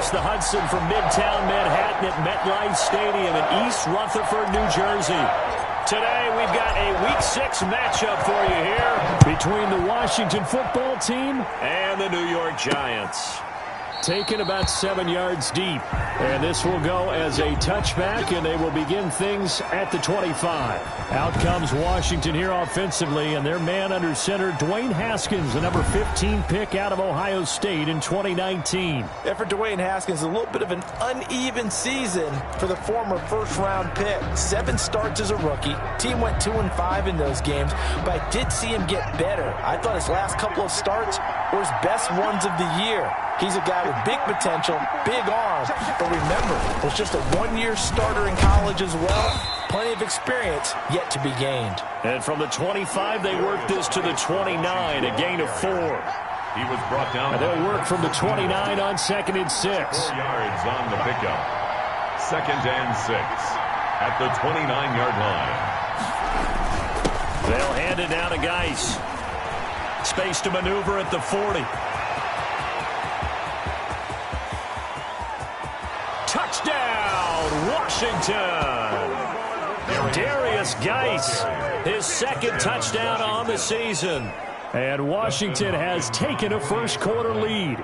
across the Hudson from Midtown Manhattan at MetLife Stadium in East Rutherford, New Jersey. Today, we've got a Week 6 matchup for you here between the Washington football team and the New York Giants. Taken about 7 yards deep. And this will go as a touchback, and they will begin things at the 25. Out comes Washington here offensively, and their man under center, Dwayne Haskins, the number 15 pick out of Ohio State in 2019. And for Dwayne Haskins, a little bit of an uneven season for the former first-round pick. 7 starts as a rookie. Team went 2-5 in those games, but I did see him get better. I thought his last couple of starts were his best ones of the year. He's a guy with big potential, big arm, but remember, was just a one-year starter in college as well. Plenty of experience yet to be gained. And from the 25, they work this to the 29, a gain of 4. He was brought down. And they'll work from the 29 on 2nd and 6. 4 yards on the pickup. 2nd and 6 at the 29-yard line. They'll hand it down to Geis. Space to maneuver at the 40. Touchdown, Washington! Darius Geis, his 2nd touchdown on the season. And Washington has taken a first-quarter lead.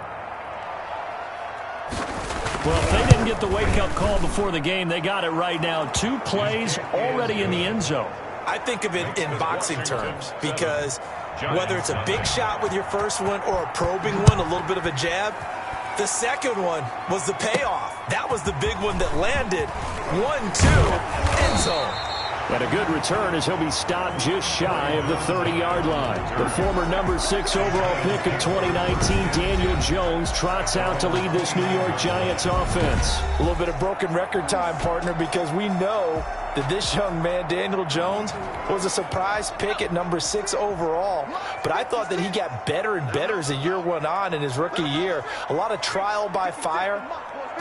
Well, if they didn't get the wake-up call before the game, they got it right now. 2 plays already in the end zone. I think of it in boxing terms because whether it's a big shot with your first one or a probing one, a little bit of a jab, the second one was the payoff. That was the big one that landed. 1-2, end zone. And a good return as he'll be stopped just shy of the 30-yard line. The former number 6 overall pick of 2019, Daniel Jones, trots out to lead this New York Giants offense. A little bit of broken record time, partner, because we know that this young man, Daniel Jones, was a surprise pick at number 6 overall. But I thought that he got better and better as the year went on in his rookie year. A lot of trial by fire.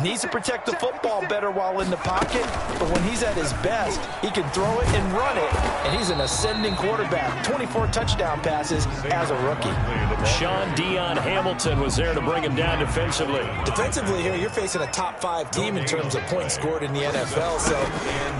Needs to protect the football better while in the pocket, but when he's at his best, he can throw it and run it, and he's an ascending quarterback. 24 touchdown passes as a rookie. Sean Dion Hamilton was there to bring him down defensively. Defensively here, you're facing a top 5 team in terms of points scored in the NFL, so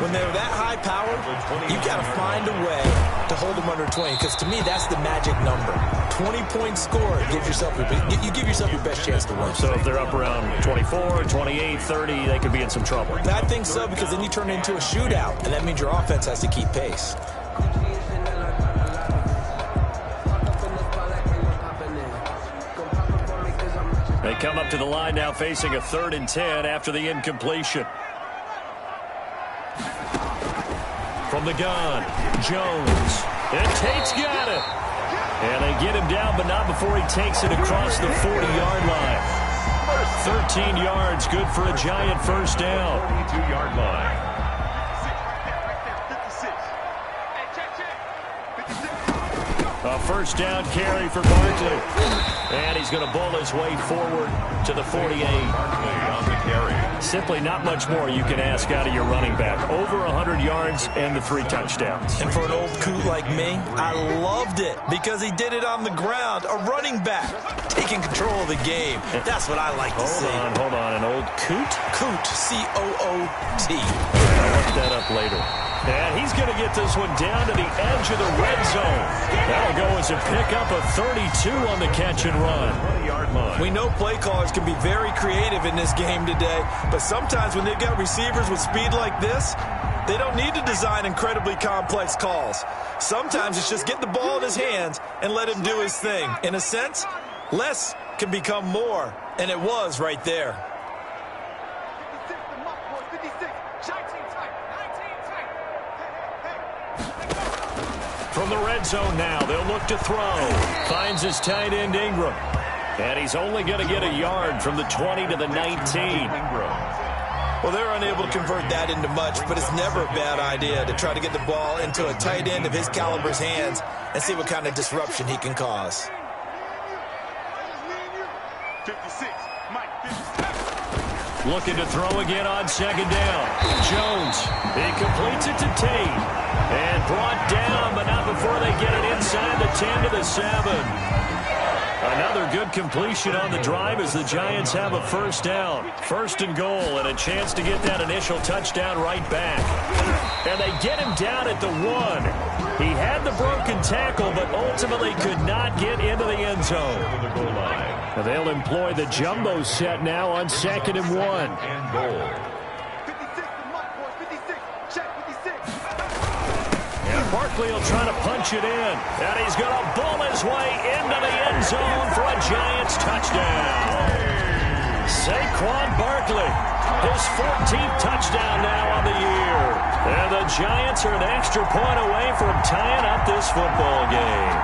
when they're that high powered, you've got to find a way to hold them under 20, because to me, that's the magic number. 20 points scored gives yourself you give yourself your best chance to win. So if they're up around 24, 28, 30, they could be in some trouble. I think so, because then you turn it into a shootout, and that means your offense has to keep pace. They come up to the line now facing a 3rd and 10 after the incompletion. From the gun, Jones. And Tate's got it. And they get him down, but not before he takes it across the 40-yard line. 13 yards, good for a Giant first down. 42-yard line. A first down carry for Barkley. And he's going to bull his way forward to the 48. On the carry. Simply not much more you can ask out of your running back. Over 100 yards and the 3 touchdowns. And for an old coot like me, I loved it because he did it on the ground. A running back taking control of the game. That's what I like to see. Hold on. An old coot? Coot, C-O-O-T. I'll look that up later. And he's going to get this one down to the edge of the red zone. That'll go as a pickup of 32 on the catch and run. 20-yard line. We know play callers can be very creative in this game today, but sometimes when they've got receivers with speed like this, they don't need to design incredibly complex calls. Sometimes it's just get the ball in his hands and let him do his thing. In a sense, less can become more, and it was right there. From the red zone now, they'll look to throw. Finds his tight end, Ingram. And he's only going to get a yard from the 20 to the 19. Well, they're unable to convert that into much, but it's never a bad idea to try to get the ball into a tight end of his caliber's hands and see what kind of disruption he can cause. Looking to throw again on 2nd down. Jones, he completes it to Tate. And brought down, but not before they get it inside the 10 to the 7. Another good completion on the drive as the Giants have a first down. First and goal and a chance to get that initial touchdown right back. And they get him down at the 1. He had the broken tackle, but ultimately could not get into the end zone. They'll employ the jumbo set now on 2nd and 1. And goal. Barkley will try to punch it in. And he's going to bull his way into the end zone for a Giants touchdown. Saquon Barkley, his 14th touchdown now on the year. And the Giants are an extra point away from tying up this football game.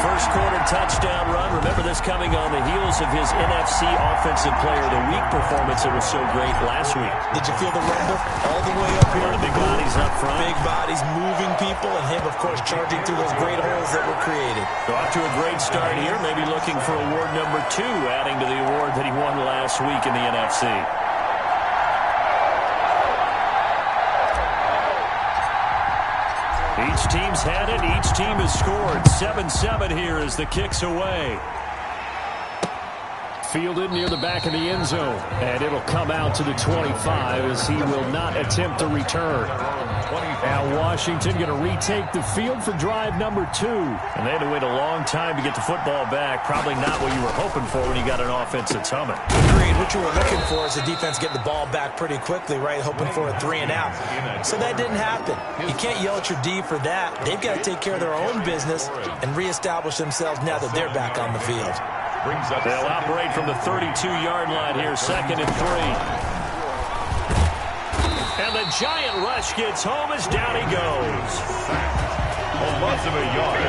First quarter touchdown run. Remember this coming on the heels of his NFC Offensive Player of the Week performance that was so great last week. Did you feel the rumble all the way up here? One of the big bodies up front. Big bodies moving people, and him, of course, charging through those great holes that were created. So off to a great start here. Maybe looking for award number 2, adding to the award that he won last week in the NFC. Each team's had it. Each team has scored. 7-7 here as the kick's away. Fielded near the back of the end zone. And it'll come out to the 25 as he will not attempt to return. Now Washington going to retake the field for drive number 2. And they had to wait a long time to get the football back. Probably not what you were hoping for when you got an offense that's humming. Agreed. What you were looking for is the defense getting the ball back pretty quickly, right? Hoping for a 3 and out. So that didn't happen. You can't yell at your D for that. They've got to take care of their own business and reestablish themselves now that they're back on the field. They'll operate from the 32-yard line here, 2nd and 3. And the giant rush gets home as down he goes. Lots of a yard.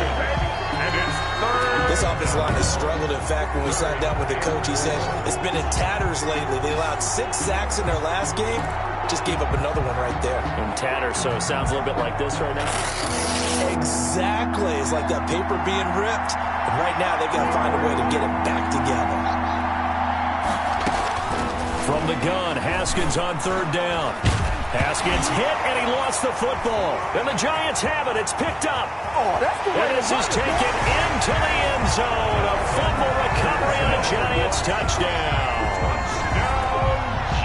And it's third. This offensive line has struggled. In fact, when we sat down with the coach, he said it's been in tatters lately. They allowed 6 sacks in their last game. Just gave up another one right there. In tatters, so it sounds a little bit like this right now. Exactly. It's like that paper being ripped. And right now, they've got to find a way to get it back together. From the gun, Haskins on 3rd down. Haskins hit, and he lost the football. And the Giants have it. It's picked up. And this is taken into the end zone. A fumble recovery and a Giants touchdown.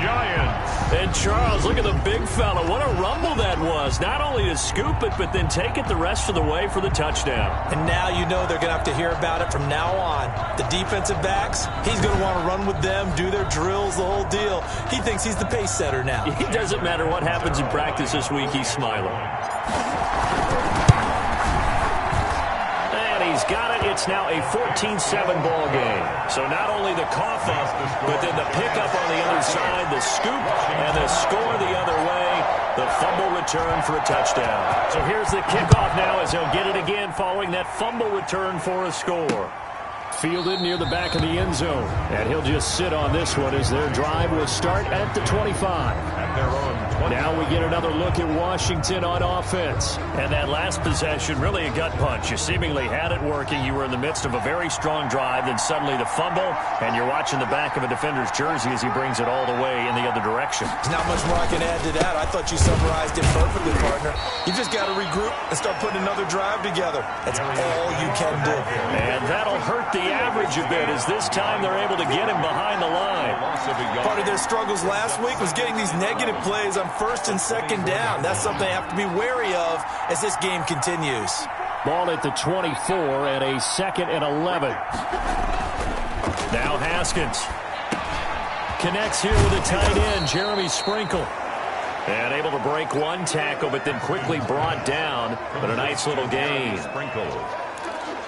Giants. And Charles, look at the big fella. What a rumble that was. Not only to scoop it, but then take it the rest of the way for the touchdown. And now you know they're going to have to hear about it from now on. The defensive backs, he's going to want to run with them, do their drills, the whole deal. He thinks he's the pace setter now. It doesn't matter what happens in practice this week, he's smiling. And he's got it. It's now a 14-7 ball game. So not only the cough up, but then the pickup on the other side, the scoop, and the score the other way. The fumble return for a touchdown. So here's the kickoff now as he'll get it again following that fumble return for a score. Fielded near the back of the end zone. And he'll just sit on this one as their drive will start at the 25. At their own 20. Now we get another look at Washington on offense. And that last possession, really a gut punch. You seemingly had it working. You were in the midst of a very strong drive. Then suddenly the fumble. And you're watching the back of a defender's jersey as he brings it all the way in the other direction. There's not much more I can add to that. I thought you summarized it perfectly, partner. You just got to regroup and start putting another drive together. That's all you can do. And that'll hurt the average a bit as this time they're able to get him behind the line. Part of their struggles last week was getting these negative plays on 1st and 2nd down. That's something they have to be wary of as this game continues. Ball at the 24 and a 2nd and 11. Now Haskins connects here with a tight end, Jeremy Sprinkle. And able to break one tackle, but then quickly brought down. But a nice little gain. Sprinkle.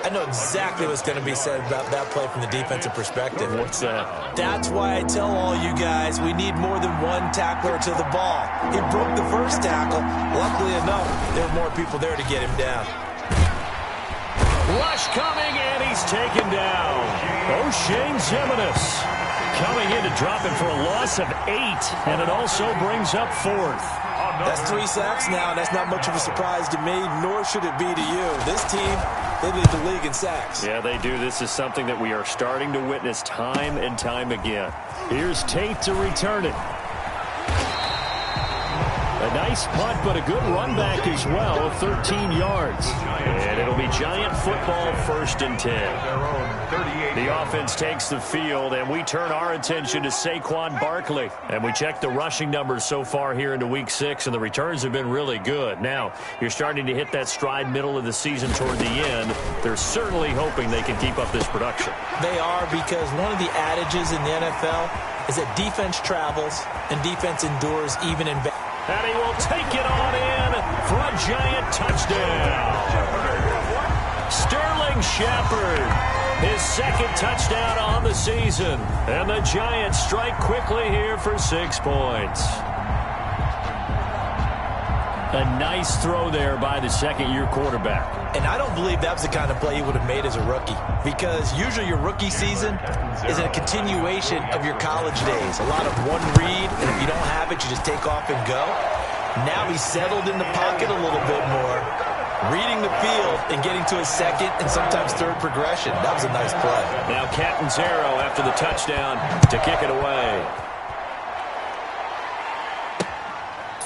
I know exactly what's going to be said about that play from the defensive perspective. What's that? That's why I tell all you guys we need more than one tackler to the ball. He broke the first tackle. Luckily enough, there were more people there to get him down. Rush coming, and he's taken down. O'Shane Ximines coming in to drop him for a loss of 8, and it also brings up 4th. That's 3 sacks now, and that's not much of a surprise to me, nor should it be to you. This team, they lead the league in sacks. Yeah, they do. This is something that we are starting to witness time and time again. Here's Tate to return it. Nice punt, but a good run back as well of 13 yards. And it'll be Giant football, 1st and 10. The offense takes the field, and we turn our attention to Saquon Barkley. And we check the rushing numbers so far here into Week 6, and the returns have been really good. Now, you're starting to hit that stride middle of the season toward the end. They're certainly hoping they can keep up this production. They are, because one of the adages in the NFL is that defense travels and defense endures even in bad. And he will take it on in for a Giant touchdown. Sterling Shepard, his 2nd touchdown on the season. And the Giants strike quickly here for 6 points. A nice throw there by the 2nd-year quarterback. And I don't believe that was the kind of play he would have made as a rookie, because usually your rookie season is a continuation of your college days. A lot of one read, and if you don't have it, you just take off and go. Now he's settled in the pocket a little bit more, reading the field and getting to his 2nd and sometimes 3rd progression. That was a nice play. Now Catanzaro after the touchdown to kick it away.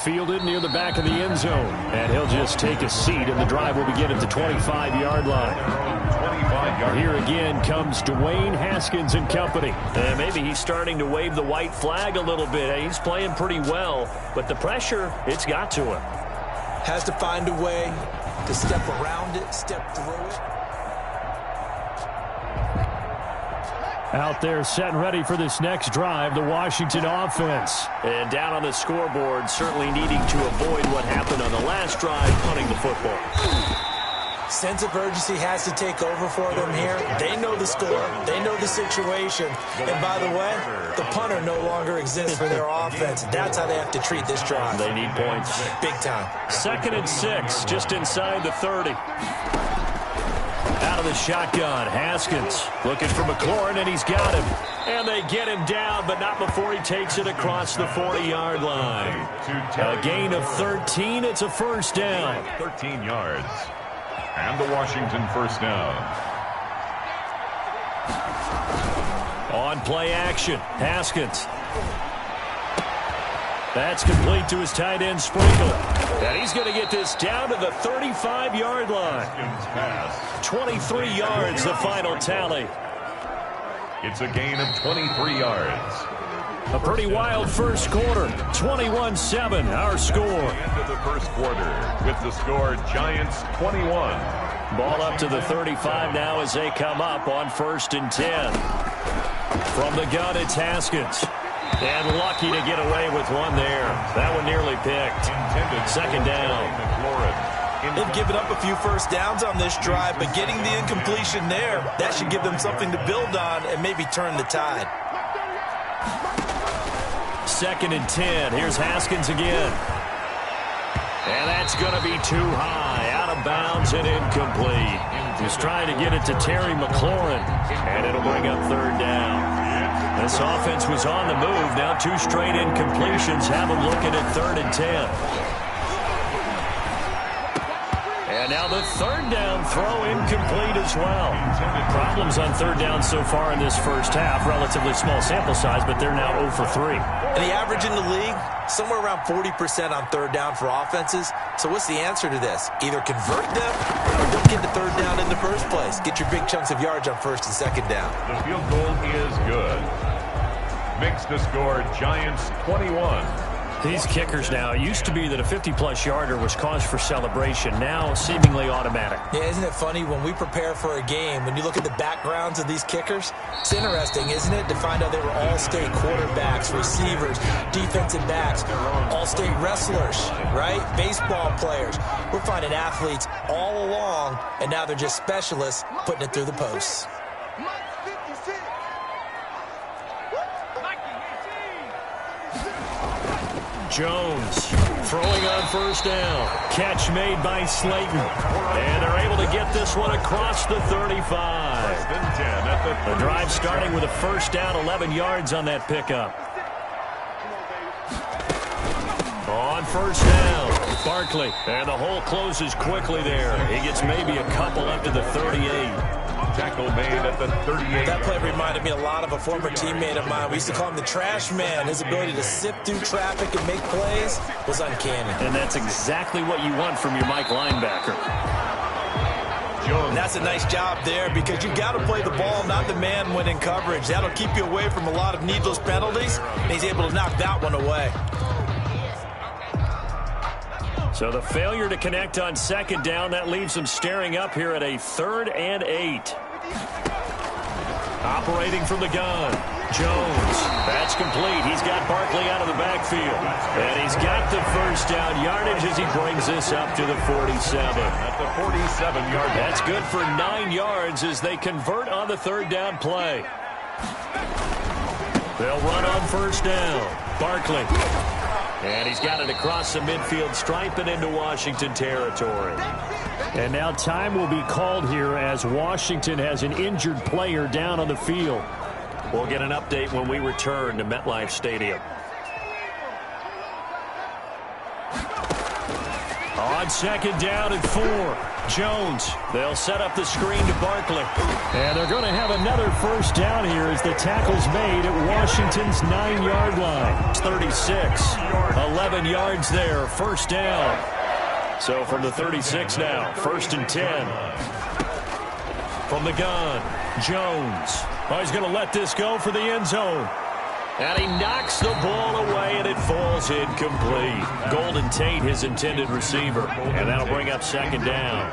Fielded near the back of the end zone. And he'll just take a seat, and the drive will begin at the 25-yard line. Here again comes Dwayne Haskins and company. And maybe he's starting to wave the white flag a little bit. He's playing pretty well, but the pressure, it's got to him. Has to find a way to step around it, step through it. Out there set and ready for this next drive, the Washington offense. And down on the scoreboard, certainly needing to avoid what happened on the last drive, punting the football. Sense of urgency has to take over for them here. They know the score. They know the situation. And by the way, the punter no longer exists for their offense. That's how they have to treat this drive. They need points. Big time. 2nd and 6, just inside the 30. Out of the shotgun, Haskins looking for McLaurin, and he's got him. And they get him down, but not before he takes it across the 40-yard line. A gain of 13. It's a 1st down. 13 yards. And the Washington 1st down. On play action, Haskins. That's complete to his tight end, Sprinkle. And he's going to get this down to the 35-yard line. 23 yards, the final tally. It's a gain of 23 yards. A pretty wild first quarter. 21-7, our score. End of the 1st quarter with the score Giants 21. Ball up to the 35 now as they come up on 1st and 10. From the gun, it's Haskins. And lucky to get away with one there. That one nearly picked. 2nd down. They've given up a few first downs on this drive, but getting the incompletion there, that should give them something to build on and maybe turn the tide. 2nd and 10. Here's Haskins again. And that's going to be too high. Out of bounds and incomplete. He's trying to get it to Terry McLaurin. And it'll bring up 3rd down. This offense was on the move. Now 2 straight incompletions have them looking at 3rd and 10. And now the 3rd down throw incomplete as well. Problems on 3rd down so far in this first half. Relatively small sample size, but they're now 0 for 3. And the average in the league, somewhere around 40% on 3rd down for offenses. So what's the answer to this? Either convert them or don't get the 3rd down in the first place. Get your big chunks of yards on 1st and 2nd down. The field goal is good. Makes the score Giants 21. These kickers now, it used to be that a 50-plus yarder was cause for celebration. Now seemingly automatic. Yeah, isn't it funny when we prepare for a game, when you look at the backgrounds of these kickers? It's interesting, isn't it, to find out they were all-state quarterbacks, receivers, defensive backs, all-state wrestlers, right? Baseball players. We're finding athletes all along, and now they're just specialists putting it through the posts. Jones throwing on 1st down. Catch made by Slayton. And they're able to get this one across the 35. The drive starting with a 1st down, 11 yards on that pickup. On 1st down, Barkley. And the hole closes quickly there. He gets maybe a couple up to the 38. Tackle made at the 38. That play reminded me a lot of a former teammate of mine. We used to call him the trash man. His ability to sift through traffic and make plays was uncanny. And that's exactly what you want from your Mike linebacker. And that's a nice job there because you got to play the ball, not the man when in coverage. That'll keep you away from a lot of needless penalties, and he's able to knock that one away. So the failure to connect on second down, that leaves them staring up here at a 3rd and 8. Operating from the gun, Jones. That's complete. He's got Barkley out of the backfield. And he's got the first down yardage as he brings this up to the 47. At the 47-yard line. That's good for 9 yards as they convert on the 3rd down play. They'll run on first down. Barkley. And he's got it across the midfield stripe and into Washington territory. And now time will be called here as Washington has an injured player down on the field. We'll get an update when we return to MetLife Stadium. On 2nd down and 4. Jones. They'll set up the screen to Barkley. And they're going to have another first down here as the tackle's made at Washington's 9-yard line. It's 36. 11 yards there. First down. So from the 36 now. 1st and 10. From the gun. Jones. Oh, he's going to let this go for the end zone. And he knocks the ball away, and it falls incomplete. Golden Tate, his intended receiver. And that'll bring up 2nd down.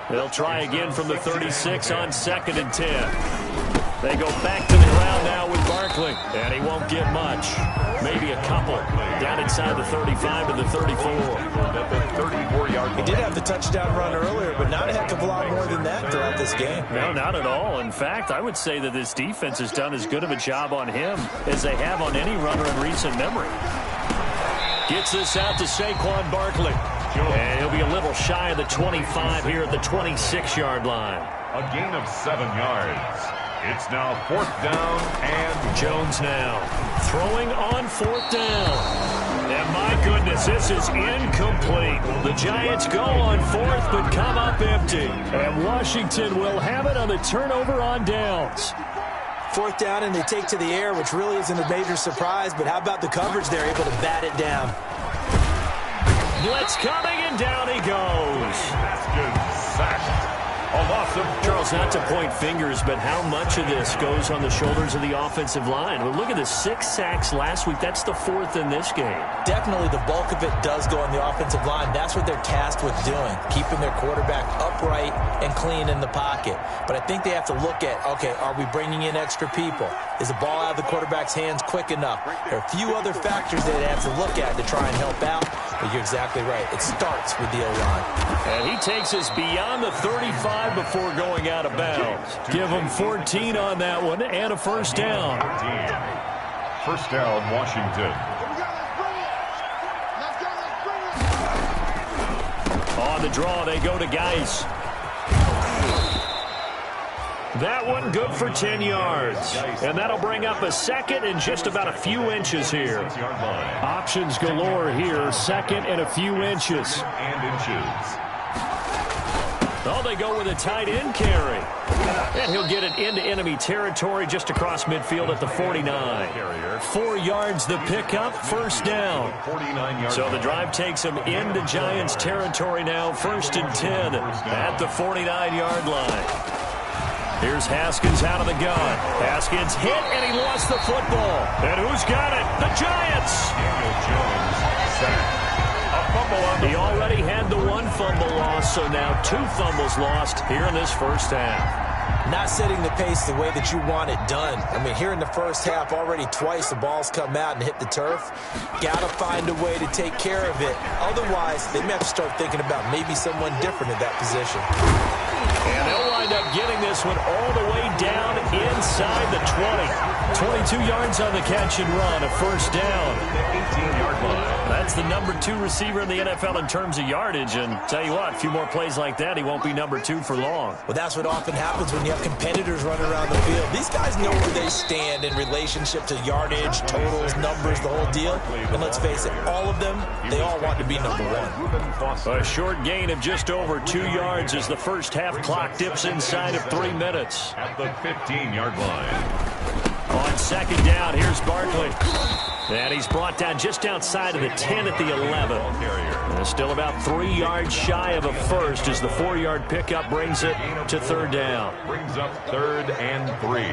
They'll try again from the 36 on 2nd and 10. They go back to the ground now with Barkley. And he won't get much. Maybe a couple. Down inside the 35 to the 34. At the 34-yard line. He did have the touchdown run earlier, but not a heck of a lot more than that throughout this game. No, not at all. In fact, I would say that this defense has done as good of a job on him as they have on any runner in recent memory. Gets this out to Saquon Barkley. And he'll be a little shy of the 25 here at the 26-yard line. A gain of 7 yards. It's now 4th down and Jones now throwing on 4th down. And my goodness, this is incomplete. The Giants go on 4th but come up empty. And Washington will have it on the turnover on downs. 4th down and they take to the air, which really isn't a major surprise. But how about the coverage there, able to bat it down? Blitz coming and down he goes. Haskins sacked. A loss of Charles, not to point fingers, but how much of this goes on the shoulders of the offensive line? Well, look at the 6 sacks last week. That's the 4th in this game. Definitely the bulk of it does go on the offensive line. That's what they're tasked with doing, keeping their quarterback upright and clean in the pocket. But I think they have to look at, okay, are we bringing in extra people? Is the ball out of the quarterback's hands quick enough? There are a few other factors that they have to look at to try and help out. But you're exactly right. It starts with the O-line. And he takes us beyond the 35 before going out of bounds. Give him 14 on that one and a first down. First down, Washington. On the draw, they go to Geis. That one good for 10 yards. And that'll bring up a 2nd and just about a few inches here. Options galore here. 2nd and a few inches. Oh, they go with a tight end carry. And he'll get it into enemy territory just across midfield at the 49. 4 yards the pickup, first down. So the drive takes him into Giants territory now. 1st and 10 at the 49-yard line. Here's Haskins out of the gun. Haskins hit, and he lost the football. And who's got it? The Giants! Daniel Jones sacked. A fumble on the He already had the 1 fumble loss, so now 2 fumbles lost here in this first half. Not setting the pace the way that you want it done. I mean, here in the first half, already twice the ball's come out and hit the turf. Got to find a way to take care of it. Otherwise, they may have to start thinking about maybe someone different at that position. And they'll wind up getting this one all the way down inside the 20. 22 yards on the catch and run, a first down. 18-yard line. That's the number 2 receiver in the NFL in terms of yardage. And tell you what, a few more plays like that, he won't be number 2 for long. Well, that's what often happens when you have competitors running around the field. These guys know where they stand in relationship to yardage, totals, numbers, the whole deal. And let's face it, all of them, they all want to be number 1. A short gain of just over 2 yards as the first half clock dips inside of 3 minutes. At the 15-yard line. On second down, here's Barkley. And he's brought down just outside of the 10 at the 11. And still about 3 yards shy of a first as the 4-yard pickup brings it to third down. Brings up 3rd and 3.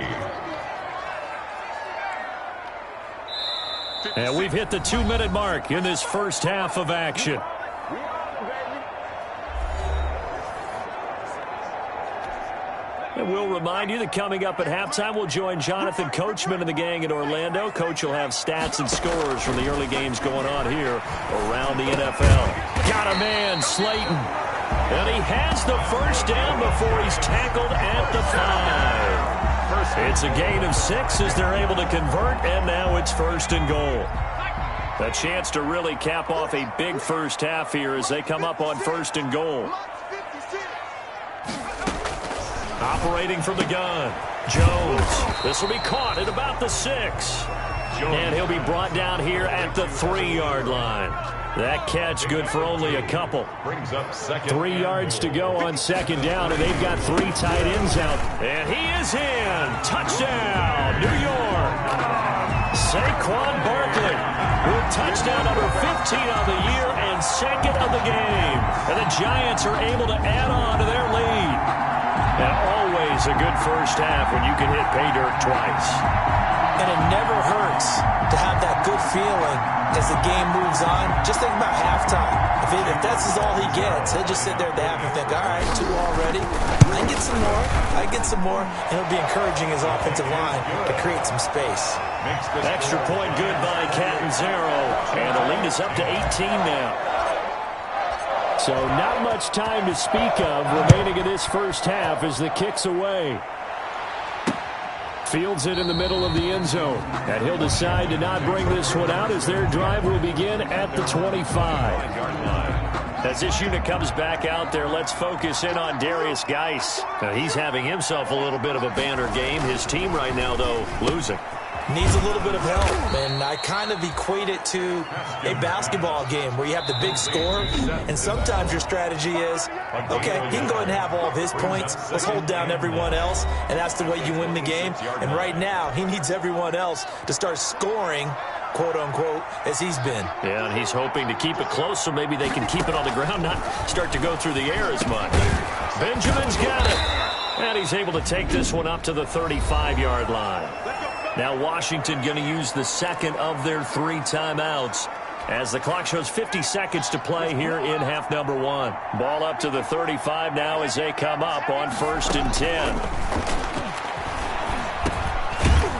And we've hit the 2-minute mark in this first half of action. And we'll remind you that coming up at halftime, we'll join Jonathan Coachman and the gang in Orlando. Coach will have stats and scores from the early games going on here around the NFL. Got a man, Slayton. And he has the first down before he's tackled at the 5. It's a gain of 6 as they're able to convert, and now it's 1st and goal. A chance to really cap off a big first half here as they come up on 1st and goal. Operating from the gun, Jones. This will be caught at about the 6. And he'll be brought down here at the 3-yard line. That catch good for only a couple. Brings up 3 yards to go on second down, and they've got 3 tight ends out. And he is in. Touchdown, New York. Saquon Barkley with touchdown number 15 on the year and 2nd of the game. And the Giants are able to add on to their lead. And always a good first half when you can hit pay dirt twice. And it never hurts to have that good feeling as the game moves on. Just think about halftime. If that's all he gets, he'll just sit there at the half and think, all right, 2 already. I can get some more. I can get some more. And he'll be encouraging his offensive line to create some space. Extra point good by Catanzaro. And the lead is up to 18 now. So not much time to speak of remaining in this first half as the kick's away. Fields it in the middle of the end zone. And he'll decide to not bring this one out as their drive will begin at the 25. As this unit comes back out there, let's focus in on Darius Geis. Now, he's having himself a little bit of a banner game. His team right now, though, losing. Needs a little bit of help, and I kind of equate it to a basketball game where you have the big score, and sometimes your strategy is, okay, he can go ahead and have all of his points. Let's hold down everyone else, and that's the way you win the game. And right now, he needs everyone else to start scoring, quote-unquote, as he's been. Yeah, and he's hoping to keep it close so maybe they can keep it on the ground, not start to go through the air as much. Benjamin's got it, and he's able to take this one up to the 35-yard line. Now Washington going to use the 2nd of their 3 timeouts as the clock shows 50 seconds to play here in half number 1. Ball up to the 35 now as they come up on 1st and 10.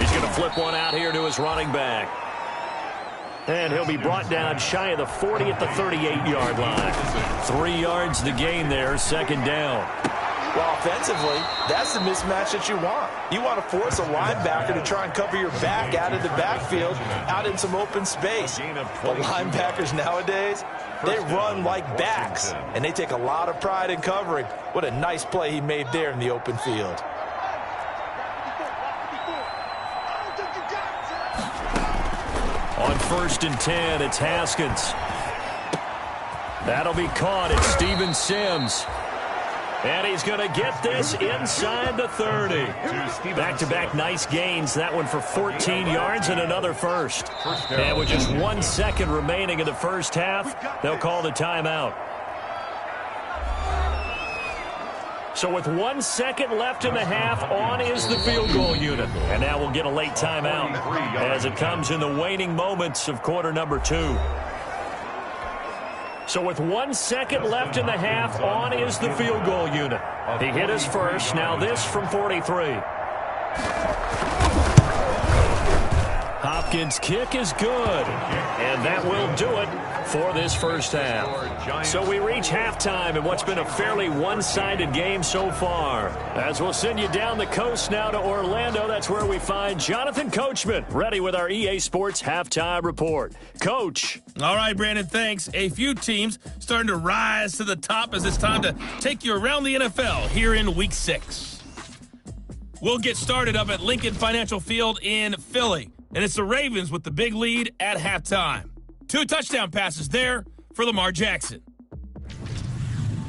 He's going to flip one out here to his running back. And he'll be brought down shy of the 40 at the 38-yard line. 3 yards the gain there, 2nd down. Well, offensively, that's the mismatch that you want. You want to force a linebacker to try and cover your back out of the backfield, out in some open space. But linebackers nowadays, they run like backs, and they take a lot of pride in covering. What a nice play he made there in the open field. On 1st and 10, it's Haskins. That'll be caught. It's Steven Sims. And he's going to get this inside the 30. Back-to-back nice gains. That one for 14 yards and another first. And with just 1 second remaining in the first half, they'll call the timeout. So with 1 second left in the half, on is the field goal unit. And now we'll get a late timeout as it comes in the waning moments of quarter number 2. So with 1 second left in the half, on is the field goal unit. He hit his first. Now this from 43. Hopkins' kick is good. And that will do it for this first half. So we reach halftime in what's been a fairly one-sided game so far. As we'll send you down the coast now to Orlando, that's where we find Jonathan Coachman, ready with our EA Sports Halftime Report. Coach. All right, Brandon, thanks. A few teams starting to rise to the top as it's time to take you around the NFL here in Week 6. We'll get started up at Lincoln Financial Field in Philly, and it's the Ravens with the big lead at halftime. 2 touchdown passes there for Lamar Jackson.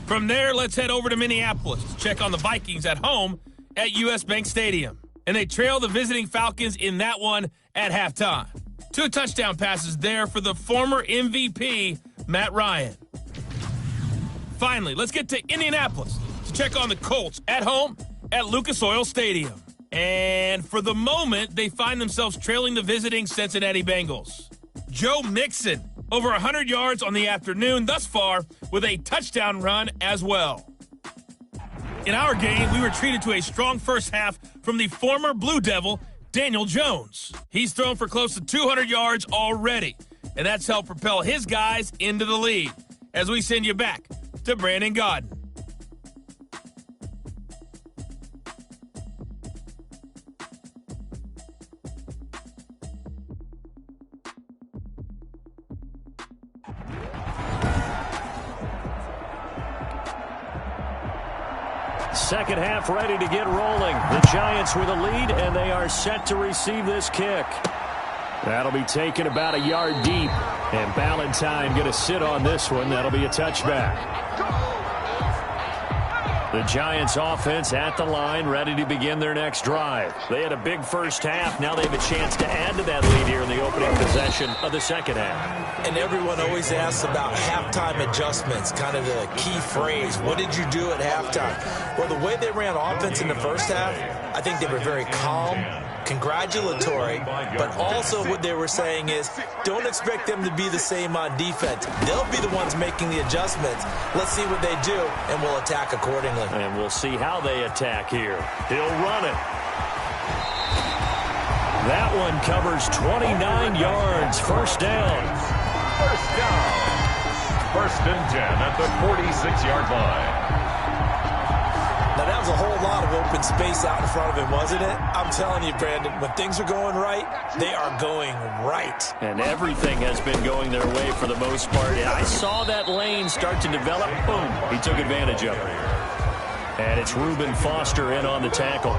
From there, let's head over to Minneapolis to check on the Vikings at home at US Bank Stadium. And they trail the visiting Falcons in that one at halftime. 2 touchdown passes there for the former MVP, Matt Ryan. Finally, let's get to Indianapolis to check on the Colts at home at Lucas Oil Stadium. And for the moment, they find themselves trailing the visiting Cincinnati Bengals. Joe Mixon, over 100 yards on the afternoon thus far with a touchdown run as well. In our game, we were treated to a strong first half from the former Blue Devil, Daniel Jones. He's thrown for close to 200 yards already, and that's helped propel his guys into the lead. As we send you back to Brandon Godden. Second half ready to get rolling. The Giants with a lead, and they are set to receive this kick. That'll be taken about a yard deep. And Ballantyne going to sit on this one. That'll be a touchback. The Giants offense at the line, ready to begin their next drive. They had a big first half. Now they have a chance to add to that lead here in the opening possession of the second half. And everyone always asks about halftime adjustments, kind of the key phrase. What did you do at halftime? Well, the way they ran offense in the first half, I think they were very calm, congratulatory, but also what they were saying is don't expect them to be the same on defense. They'll be the ones making the adjustments. Let's see what they do, and we'll attack accordingly. And we'll see how they attack here. He'll run it. That one covers 29 yards. First down. First down. 1st and 10 at the 46-yard line. Now, that was a whole lot of open space out in front of him, wasn't it? I'm telling you, Brandon, when things are going right, they are going right. And everything has been going their way for the most part. And I saw that lane start to develop. Boom. He took advantage of it. And it's Reuben Foster in on the tackle.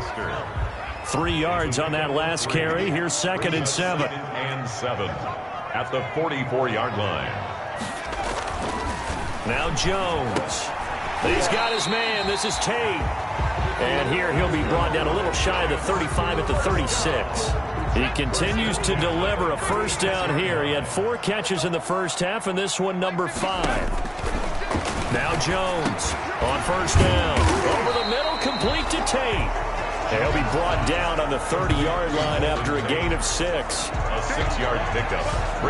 3 yards on that last carry. Here's 2nd and 7. 2nd and 7 at the 44-yard line. Now Jones. He's got his man. This is Tate. And here he'll be brought down a little shy of the 35 at the 36. He continues to deliver a first down here. He had 4 catches in the first half, and this one number 5. Now Jones on first down. Over the middle, complete to Tate. And he'll be brought down on the 30-yard line after a gain of 6. A 6-yard pickup.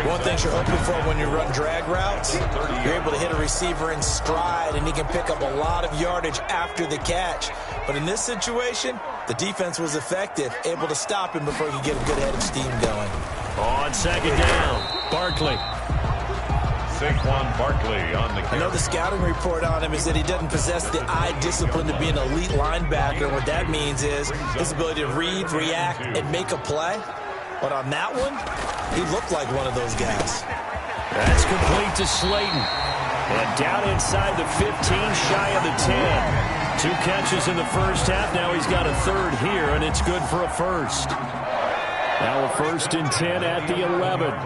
One thing you're hoping for when you run drag routes, you're able to hit a receiver in stride, and he can pick up a lot of yardage after the catch. But in this situation, the defense was effective, able to stop him before he could get a good head of steam going. On 2nd down, Barkley. Saquon Barkley on the carry. I know the scouting report on him is that he doesn't possess the eye discipline to be an elite linebacker. What that means is his ability to read, react, and make a play. But on that one, he looked like one of those guys. That's complete to Slayton. And down inside the 15, shy of the 10. 2 catches in the first half. Now he's got a 3rd here, and it's good for a first. Now a 1st and 10 at the 11.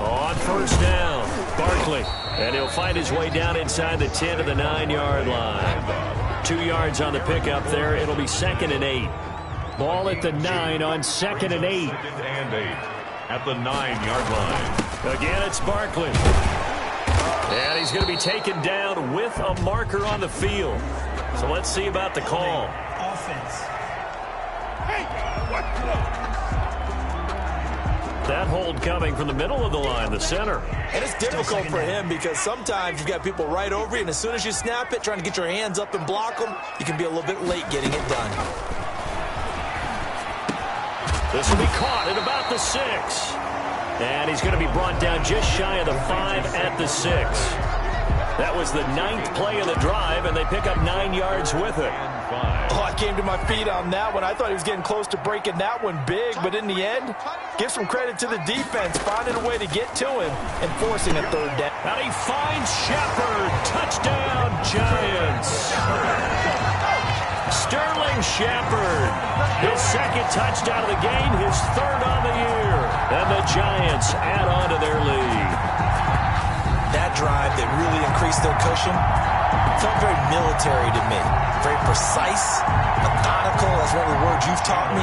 On first down, Barkley. And he'll find his way down inside the 10 to the 9-yard line. 2 yards on the pickup there. It'll be 2nd and 8. Ball at the 9 on 2nd and 8. 2nd and 8 at the 9-yard line. Again, it's Barkley. And he's going to be taken down with a marker on the field. So let's see about the call. Offense. That hold coming from the middle of the line, the center. And it's difficult for him because sometimes you've got people right over you, and as soon as you snap it, trying to get your hands up and block them, you can be a little bit late getting it done. This will be caught at about the 6. And he's going to be brought down just shy of the 5 at the 6. That was the 9th play of the drive, and they pick up 9 yards with it. Oh, I came to my feet on that one. I thought he was getting close to breaking that one big, but in the end, give some credit to the defense, finding a way to get to him and forcing a third down. And he finds Shepard. Touchdown, Giants. Sterling Shepard, his second touchdown of the game, his third on the year. And the Giants add on to their lead. That drive that really increased their cushion felt very military to me. Very precise, methodical. That's one of the words you've taught me.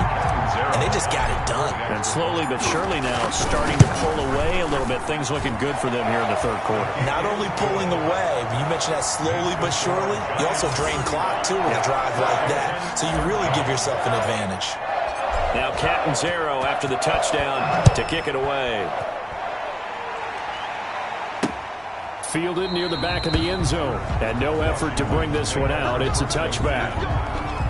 And they just got it done. And slowly but surely now starting to pull away a little bit. Things looking good for them here in the third quarter. Not only pulling away, but you mentioned that slowly but surely. You also drain clock, too, with a drive like that. So you really give yourself an advantage. Now Catanzaro after the touchdown to kick it away. Fielded near the back of the end zone. And no effort to bring this one out. It's a touchback.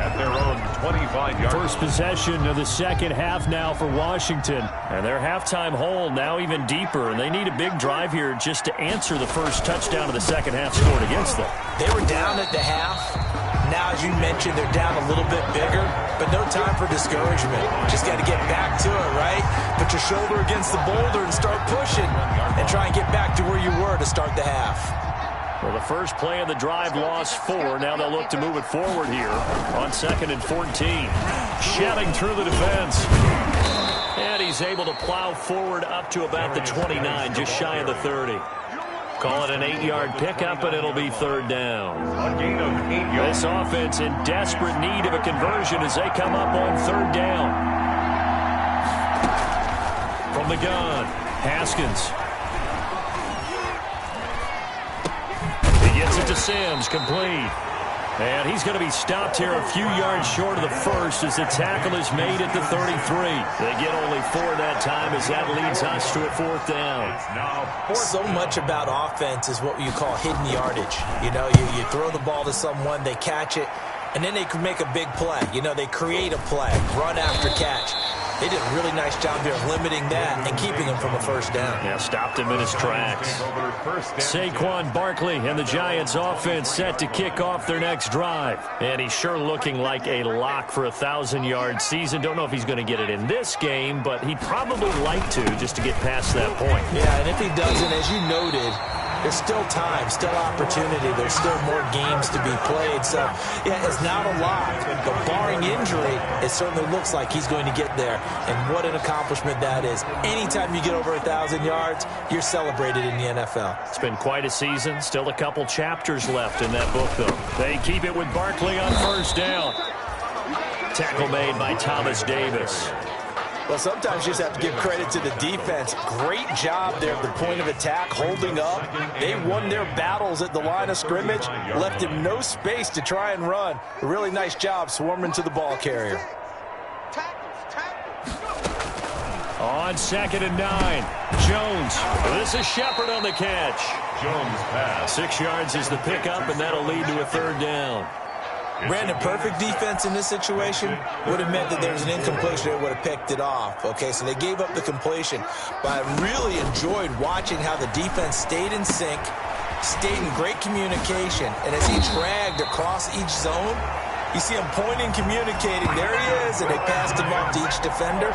At their own 25-yard. First possession of the second half now for Washington. And their halftime hole now even deeper. And they need a big drive here just to answer the first touchdown of the second half scored against them. They were down at the half. Now, as you mentioned, they're down a little bit bigger. But no time for discouragement. Just got to get back to it, right? Put your shoulder against the boulder and start pushing. And try and get back to where you were to start the half. Well, the first play of the drive lost 4. Now they'll look to move it forward here on 2nd and 14. Shelling through the defense. And he's able to plow forward up to about the 29, just shy of the 30. Call it an 8-yard pickup, and it'll be third down. A gain of 8 yards. This offense in desperate need of a conversion as they come up on third down. From the gun, Haskins. Gets it to Sims, complete. And he's going to be stopped here a few yards short of the first as the tackle is made at the 33. They get only 4 that time as that leads us to a fourth down. So much about offense is what you call hidden yardage. You know, you throw the ball to someone, they catch it, and then they can make a big play. You know, they create a play, run after catch. They did a really nice job here of limiting that and keeping him from a first down. Yeah, stopped him in his tracks. Saquon Barkley and the Giants offense set to kick off their next drive. And he's sure looking like a lock for a 1,000-yard season. Don't know if he's going to get it in this game, but he'd probably like to just to get past that point. Yeah, and if he doesn't, as you noted, there's still time, still opportunity. There's still more games to be played. So, yeah, it's not a lock. But barring injury, it certainly looks like he's going to get there. And what an accomplishment that is. Anytime you get over 1,000 yards, you're celebrated in the NFL. It's been quite a season. Still a couple chapters left in that book, though. They keep it with Barkley on first down. Tackle made by Thomas Davis. Well, sometimes you just have to give credit to the defense. Great job there at the point of attack, holding up. They won their battles at the line of scrimmage, left him no space to try and run. A really nice job swarming to the ball carrier. On 2nd and 9, Jones. This is Shepard on the catch. Jones pass. 6 yards is the pickup, and that'll lead to a third down. Brandon, perfect defense in this situation would have meant that there was an incompletion. They would have picked it off. Okay, so they gave up the completion. But I really enjoyed watching how the defense stayed in sync, stayed in great communication. And as he dragged across each zone, you see him pointing, communicating. There he is, and they passed him up to each defender.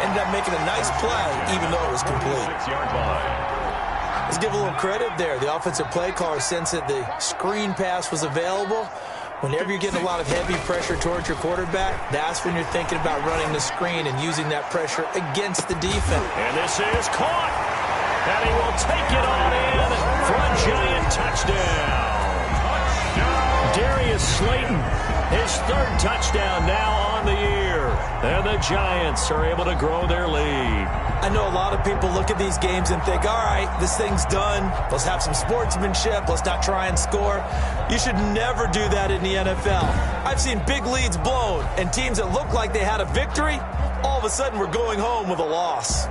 Ended up making a nice play, even though it was complete. 6-yard line. Let's give a little credit there. The offensive play caller sensed that the screen pass was available. Whenever you're getting a lot of heavy pressure towards your quarterback, that's when you're thinking about running the screen and using that pressure against the defense. And this is caught. And he will take it on in for a Giant touchdown. Darius Slayton, his 3rd touchdown now on the year. And the Giants are able to grow their lead. I know a lot of people look at these games and think, all right, this thing's done. Let's have some sportsmanship. Let's not try and score. You should never do that in the NFL. I've seen big leads blown, and teams that look like they had a victory, all of a sudden we're going home with a loss.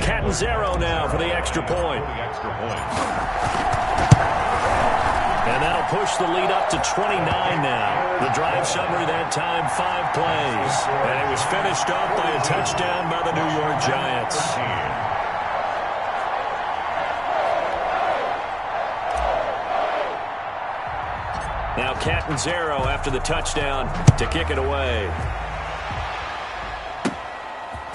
Catanzaro now for the extra point. And that'll push the lead up to 29 now. The drive summary that time, 5 plays. And it was finished off by a touchdown by the New York Giants. Now Catanzaro after the touchdown to kick it away.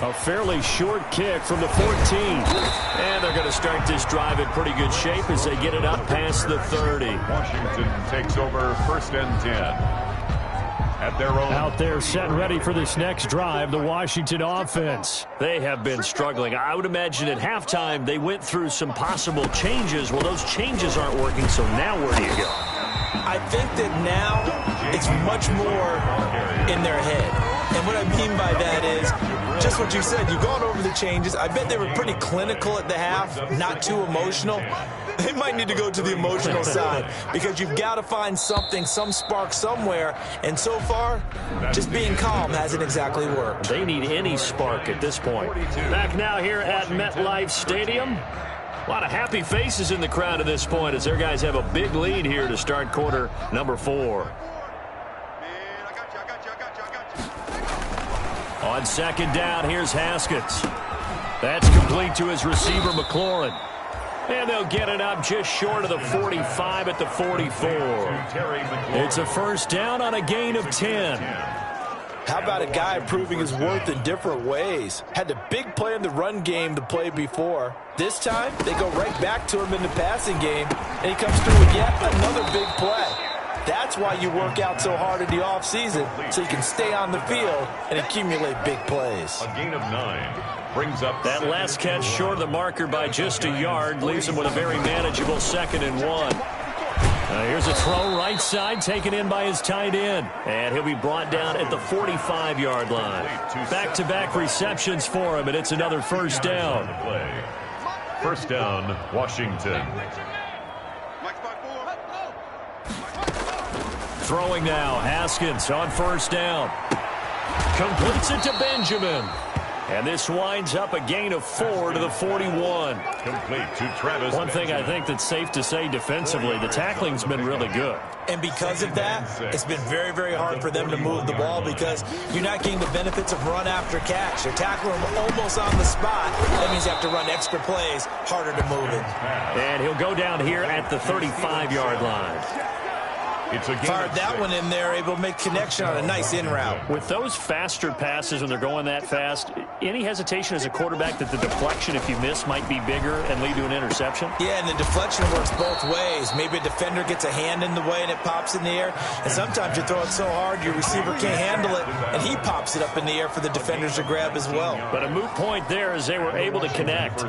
A fairly short kick from the 14. And they're going to start this drive in pretty good shape as they get it up past the 30. Washington takes over 1st and 10. At their own. Out there set and ready for this next drive, the Washington offense. They have been struggling. I would imagine at halftime they went through some possible changes. Well, those changes aren't working, so now where do you go? I think that now it's much more in their head. And what I mean by that is just what you said. You've gone over the changes. I bet they were pretty clinical at the half, not too emotional. They might need to go to the emotional side because you've got to find something, some spark somewhere. And so far, just being calm hasn't exactly worked. They need any spark at this point. Back now here at MetLife Stadium. A lot of happy faces in the crowd at this point as their guys have a big lead here to start quarter number 4. On 2nd down, here's Haskins. That's complete to his receiver, McLaurin. And they'll get it up just short of the 45 at the 44. It's a 1st down on a gain of 10. How about a guy proving his worth in different ways? Had the big play in the run game to play before. This time, they go right back to him in the passing game, and he comes through with yet another big play. That's why you work out so hard in the offseason, so you can stay on the field and accumulate big plays. A gain of 9 brings up that last catch short of the marker by just a yard, leaves him with a very manageable 2nd and 1. Here's a throw right side taken in by his tight end. And he'll be brought down at the 45-yard line. Back-to-back receptions for him, and it's another 1st down. 1st down, Washington. Throwing now, Haskins on 1st down. Completes it to Benjamin. And this winds up a gain of 4 to the 41. Complete to Travis. One thing I think that's safe to say defensively, the tackling's been really good. And because of that, it's been very, very hard for them to move the ball because you're not getting the benefits of run after catch. You're tackling them almost on the spot. That means you have to run extra plays, harder to move it. And he'll go down here at the 35-yard line. Fired that one in there, able to make connection on a nice in route. With those faster passes when they're going that fast, any hesitation as a quarterback that the deflection, if you miss, might be bigger and lead to an interception? Yeah, and the deflection works both ways. Maybe a defender gets a hand in the way and it pops in the air. And sometimes you throw it so hard your receiver can't handle it, and he pops it up in the air for the defenders to grab as well. But a moot point there as they were able to connect.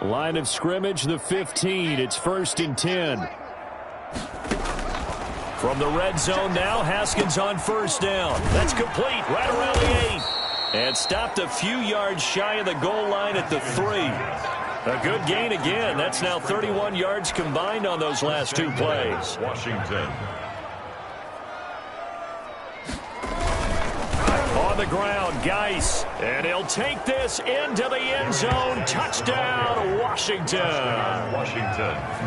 Line of scrimmage, the 15. It's 1st and 10. From the red zone now, Haskins on 1st down. That's complete right around the 8. And stopped a few yards shy of the goal line at the 3. A good gain again. That's now 31 yards combined on those last 2 plays. Washington. On the ground, Geis. And he'll take this into the end zone. Touchdown, Washington.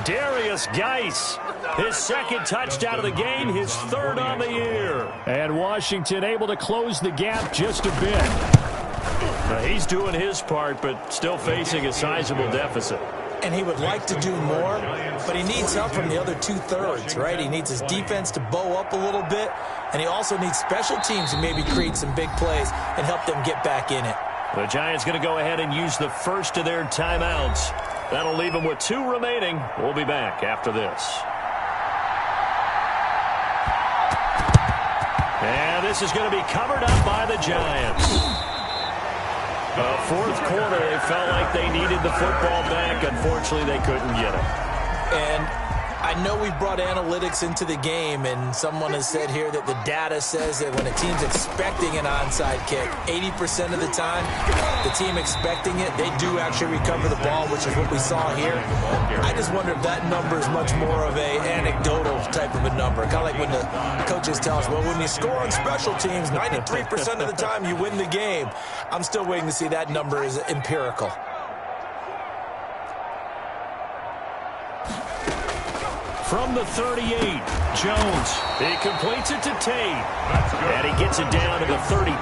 Darius Geis. His 2nd touchdown of the game, his 3rd on the year. And Washington able to close the gap just a bit. He's doing his part, but still facing a sizable deficit. And he would like to do more, but he needs help from the other 2/3, right? He needs his defense to bow up a little bit, and he also needs special teams to maybe create some big plays and help them get back in it. The Giants going to go ahead and use the first of their timeouts. That'll leave them with 2 remaining. We'll be back after this. And this is going to be covered up by the Giants. Fourth quarter, they felt like they needed the football back. Unfortunately, they couldn't get it. And I know we brought analytics into the game, and someone has said here that the data says that when a team's expecting an onside kick, 80% of the time, the team expecting it, they do actually recover the ball, which is what we saw here. I just wonder if that number is much more of a anecdotal type of a number. Kind of like when the coaches tell us, well, when you score on special teams, 93% of the time you win the game. I'm still waiting to see that number is empirical. From the 38, Jones. He completes it to Tate. And he gets it down to the 32.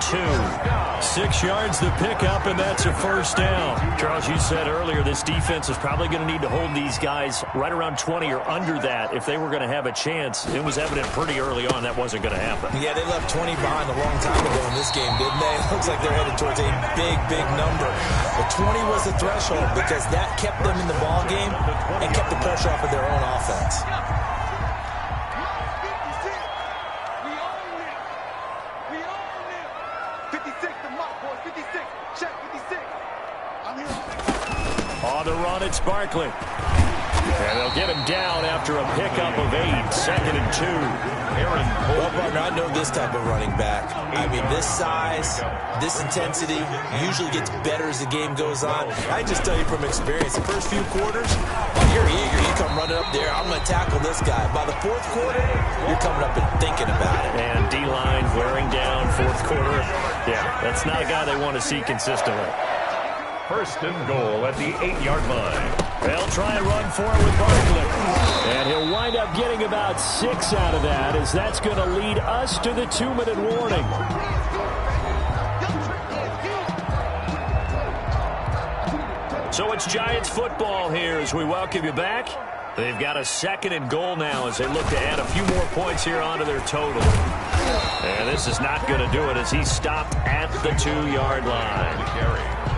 6 yards the pickup, and that's a first down. Charles, you said earlier this defense is probably going to need to hold these guys right around 20 or under that if they were going to have a chance. It was evident pretty early on that wasn't going to happen. Yeah, they left 20 behind a long time ago in this game, didn't they? It looks like they're headed towards a big, big number. But 20 was the threshold because that kept them in the ball game and kept the pressure off of their own offense. On the run, it's Barkley. And they'll get him down after a pickup of 8, 2nd and 2. Well, partner, I know this type of running back. I mean, this size, this intensity usually gets better as the game goes on. I just tell you from experience, the first few quarters, you're eager. You come running up there, I'm going to tackle this guy. By the 4th quarter, you're coming up and thinking about it. And D-line wearing down 4th quarter. Yeah, that's not a guy they want to see consistently. First and goal at the 8-yard line. They'll try and run for it with Barkley. And he'll wind up getting about 6 out of that, as that's going to lead us to the 2-minute warning. So it's Giants football here as we welcome you back. They've got a 2nd and goal now as they look to add a few more points here onto their total. And this is not going to do it as he's stopped at the 2-yard line.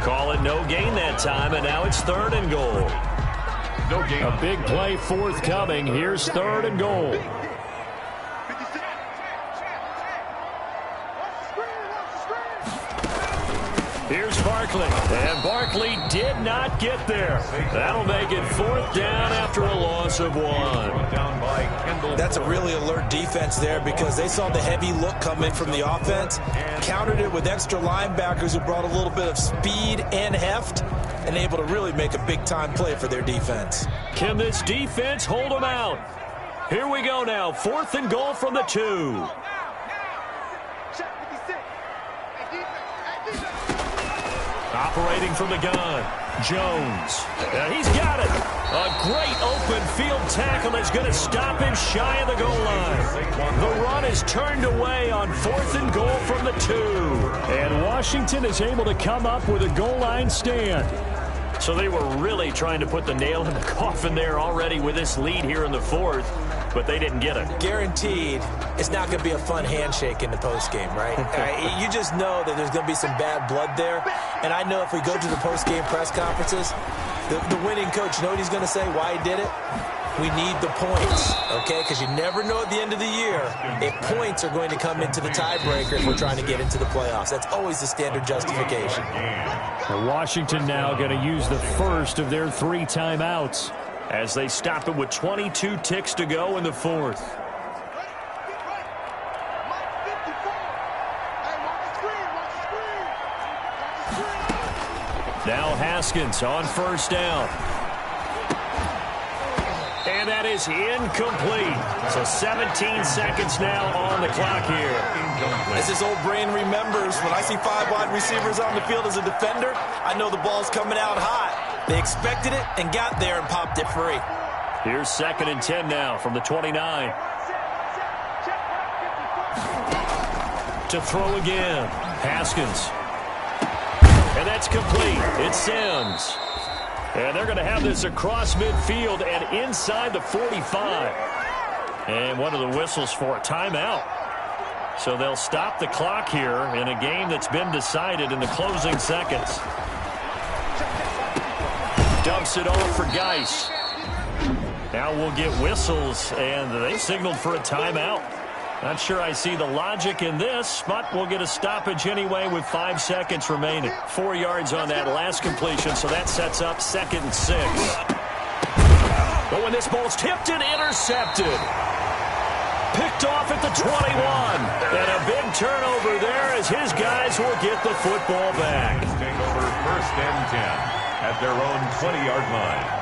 Call it no gain that time, and now it's 3rd and goal. No gain. A big play forthcoming. Here's 3rd and goal. Here's Barkley. And Barkley did not get there. That'll make it 4th down after a loss of 1. That's a really alert defense there because they saw the heavy look come in from the offense, countered it with extra linebackers who brought a little bit of speed and heft, and able to really make a big-time play for their defense. Can this defense hold them out? Here we go now. 4th and goal from the 2. Operating from the gun, Jones. And he's got it. A great open field tackle that's going to him shy of the goal line. The run is turned away on 4th and goal from the 2. And Washington is able to come up with a goal line stand. So they were really trying to put the nail in the coffin there already with this lead here in the 4th, but they didn't get it. Guaranteed, it's not going to be a fun handshake in the postgame, right? You just know that there's going to be some bad blood there. And I know if we go to the postgame press conferences, the winning coach, you know what he's going to say, why he did it? We need the points, okay? Because you never know at the end of the year if points are going to come into the tiebreaker if we're trying to get into the playoffs. That's always the standard justification. And Washington now going to use the first of their 3 timeouts as they stop it with 22 ticks to go in the 4th. Now Haskins on 1st down. And that is incomplete. So 17 seconds now on the clock here. As his old brain remembers, when I see 5 wide receivers on the field as a defender, I know the ball's coming out hot. They expected it and got there and popped it free. Here's 2nd and 10 now from the 29. To throw again. Haskins. And that's complete. It's Sims. And they're going to have this across midfield and inside the 45. And one of the whistles for a timeout. So they'll stop the clock here in a game that's been decided in the closing seconds. Dumps it off for Geis. Now we'll get whistles, and they signaled for a timeout. Not sure I see the logic in this, but we'll get a stoppage anyway with 5 seconds remaining. 4 yards on that last completion, so that sets up 2nd and 6. But when this ball's tipped and intercepted. Picked off at the 21. And a big turnover there as his guys will get the football back. Take over 1st and 10 at their own 20-yard line.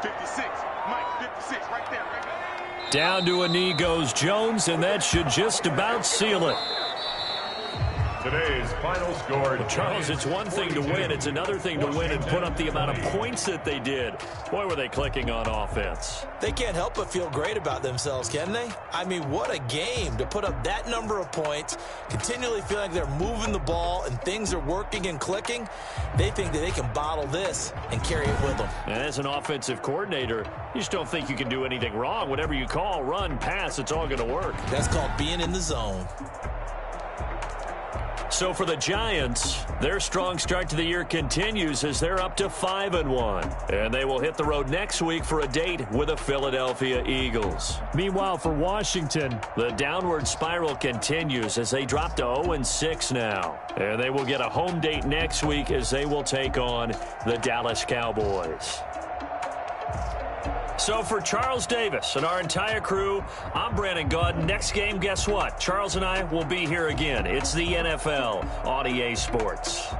56. Mike, 56, right there. Down to a knee goes Jones, and that should just about seal it. Today's final score. Charles, it's one thing to win. It's another thing to win and put up the amount of points that they did. Boy, were they clicking on offense. They can't help but feel great about themselves, can they? I mean, what a game to put up that number of points, continually feel like they're moving the ball and things are working and clicking. They think that they can bottle this and carry it with them. And as an offensive coordinator, you just don't think you can do anything wrong. Whatever you call, run, pass, it's all going to work. That's called being in the zone. So for the Giants, their strong start to the year continues as they're up to 5-1. And they will hit the road next week for a date with the Philadelphia Eagles. Meanwhile, for Washington, the downward spiral continues as they drop to 0-6 now. And they will get a home date next week as they will take on the Dallas Cowboys. So for Charles Davis and our entire crew, I'm Brandon Gaudin. Next game, guess what? Charles and I will be here again. It's the NFL on EA Sports.